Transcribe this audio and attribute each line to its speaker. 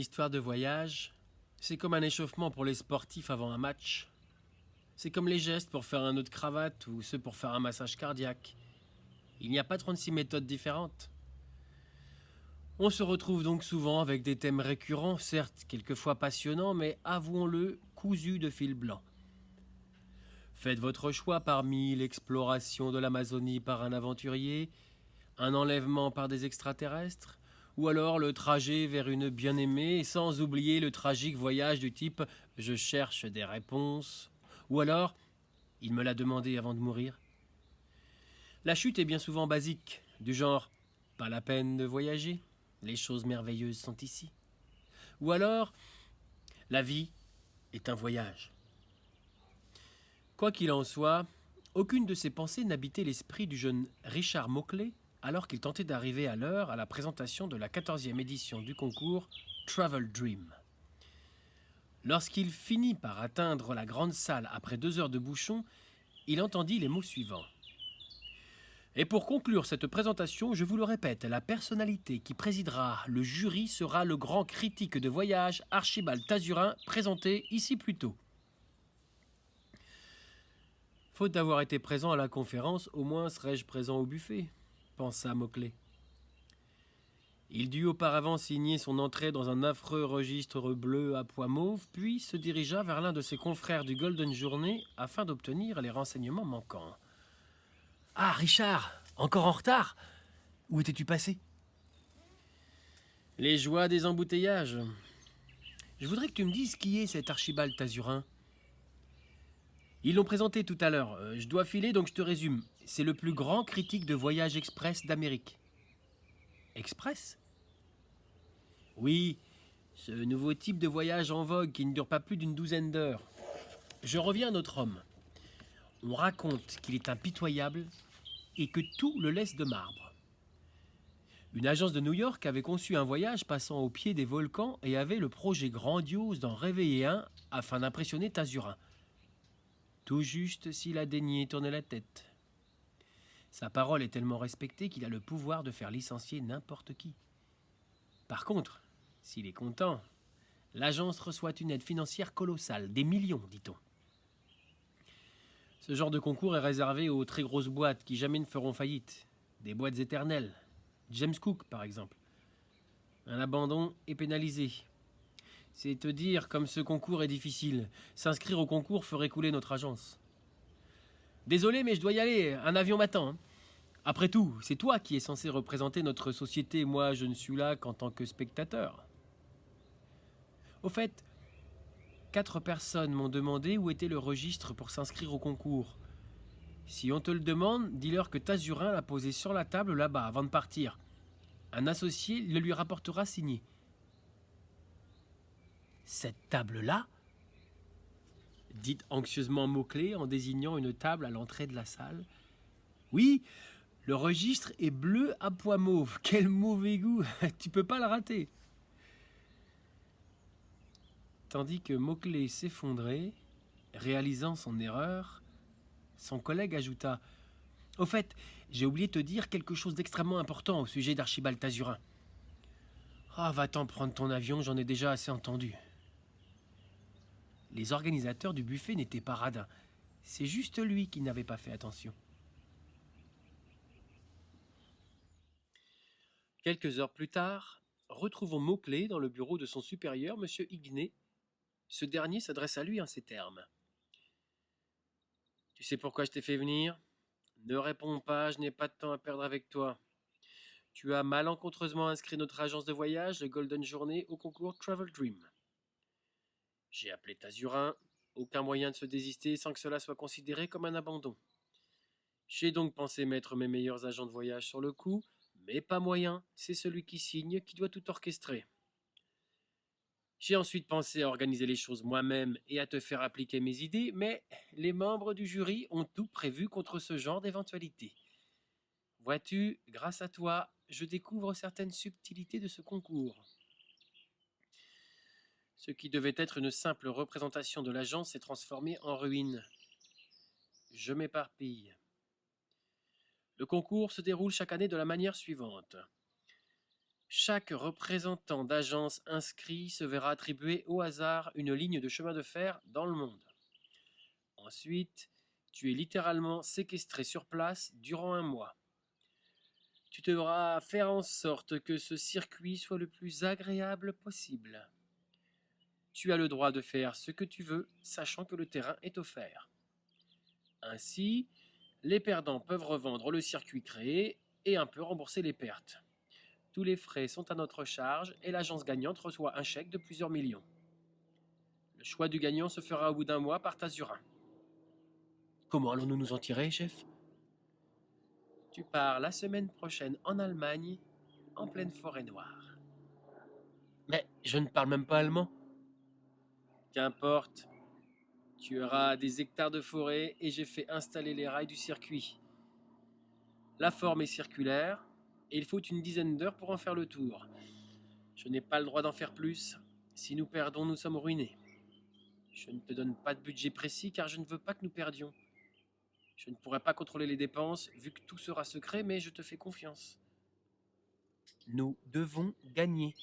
Speaker 1: histoire de voyage, c'est comme un échauffement pour les sportifs avant un match. C'est comme les gestes pour faire un nœud de cravate ou ceux pour faire un massage cardiaque. Il n'y a pas 36 méthodes différentes. On se retrouve donc souvent avec des thèmes récurrents, certes quelquefois passionnants, mais avouons-le, cousus de fil blanc. Faites votre choix parmi l'exploration de l'Amazonie par un aventurier, un enlèvement par des extraterrestres, ou alors le trajet vers une bien-aimée, sans oublier le tragique voyage du type «je cherche des réponses», ou alors «il me l'a demandé avant de mourir». La chute est bien souvent basique, du genre «pas la peine de voyager, les choses merveilleuses sont ici». Ou alors «la vie est un voyage». Quoi qu'il en soit, aucune de ces pensées n'habitait l'esprit du jeune Richard Mauclay alors qu'il tentait d'arriver à l'heure à la présentation de la 14e édition du concours Travel Dream. Lorsqu'il finit par atteindre la grande salle après 2 heures de bouchon, il entendit les mots suivants. Et pour conclure cette présentation, je vous le répète, la personnalité qui présidera le jury sera le grand critique de voyage Archibald Tazurin, présenté ici plus tôt. Faute d'avoir été présent à la conférence, au moins serais-je présent au buffet, pensa Mauclay. Il dut auparavant signer son entrée dans un affreux registre bleu à pois mauve, puis se dirigea vers l'un de ses confrères du Golden Journée afin d'obtenir les renseignements manquants. « Ah, Richard, encore en retard? Où étais-tu passé ?»« Les joies des embouteillages. Je voudrais que tu me dises qui est cet Archibald Tazurin. » Ils l'ont présenté tout à l'heure. Je dois filer, donc je te résume. C'est le plus grand critique de voyage express d'Amérique. Express ? Oui, ce nouveau type de voyage en vogue qui ne dure pas plus d'une douzaine d'heures. Je reviens à notre homme. On raconte qu'il est impitoyable et que tout le laisse de marbre. Une agence de New York avait conçu un voyage passant au pied des volcans et avait le projet grandiose d'en réveiller un afin d'impressionner Tazurin. Tout juste s'il a daigné tourner la tête. Sa parole est tellement respectée qu'il a le pouvoir de faire licencier n'importe qui. Par contre, s'il est content, l'agence reçoit une aide financière colossale, des millions, dit-on. Ce genre de concours est réservé aux très grosses boîtes qui jamais ne feront faillite. Des boîtes éternelles. James Cook, par exemple. Un abandon est pénalisé. C'est te dire comme ce concours est difficile. S'inscrire au concours ferait couler notre agence. Désolé, mais je dois y aller. Un avion m'attend. Hein. Après tout, c'est toi qui es censé représenter notre société. Moi, je ne suis là qu'en tant que spectateur. Au fait, 4 personnes m'ont demandé où était le registre pour s'inscrire au concours. Si on te le demande, dis-leur que Tazurin l'a posé sur la table là-bas avant de partir. Un associé le lui rapportera signé. Cette table-là ? Dit anxieusement Mauclay en désignant une table à l'entrée de la salle. Oui, le registre est bleu à pois mauve. Quel mauvais goût. Tu peux pas le rater. Tandis que Mauclay s'effondrait, réalisant son erreur, son collègue ajouta « Au fait, j'ai oublié de te dire quelque chose d'extrêmement important au sujet d'Archibald Tazurin. Ah, va-t'en prendre ton avion, j'en ai déjà assez entendu. » Les organisateurs du buffet n'étaient pas radins. C'est juste lui qui n'avait pas fait attention. Quelques heures plus tard, retrouvons Mauclay dans le bureau de son supérieur, M. Hignet. Ce dernier s'adresse à lui en ces termes. « Tu sais pourquoi je t'ai fait venir ? Ne réponds pas, je n'ai pas de temps à perdre avec toi. Tu as malencontreusement inscrit notre agence de voyage, le Golden Journée, au concours Travel Dream. J'ai appelé Tazurin, aucun moyen de se désister sans que cela soit considéré comme un abandon. J'ai donc pensé mettre mes meilleurs agents de voyage sur le coup, mais pas moyen, c'est celui qui signe qui doit tout orchestrer. J'ai ensuite pensé à organiser les choses moi-même et à te faire appliquer mes idées, mais les membres du jury ont tout prévu contre ce genre d'éventualité. Vois-tu, grâce à toi, je découvre certaines subtilités de ce concours. Ce qui devait être une simple représentation de l'agence s'est transformé en ruine. Je Chaque représentant d'agence inscrit se verra attribuer au hasard une ligne de chemin de fer dans le monde. Ensuite, tu es littéralement séquestré sur place durant un mois. Tu devras faire en sorte que ce circuit soit le plus agréable possible. Tu as le droit de faire ce que tu veux, sachant que le terrain est offert. Ainsi, les perdants peuvent revendre le circuit créé et un peu rembourser les pertes. Tous les frais sont à notre charge et l'agence gagnante reçoit un chèque de plusieurs millions. Le choix du gagnant se fera au bout d'un mois par Tazurin. Comment allons-nous nous en tirer, chef? Tu pars la semaine prochaine en Allemagne, en pleine forêt noire. Mais je ne parle même pas allemand. Qu'importe. Tu auras des hectares de forêt et j'ai fait installer les rails du circuit. La forme est circulaire et il faut une dizaine d'heures pour en faire le tour. Je n'ai pas le droit d'en faire plus. Si nous perdons, nous sommes ruinés. Je ne te donne pas de budget précis car je ne veux pas que nous perdions. Je ne pourrai pas contrôler les dépenses vu que tout sera secret, mais je te fais confiance. Nous devons gagner.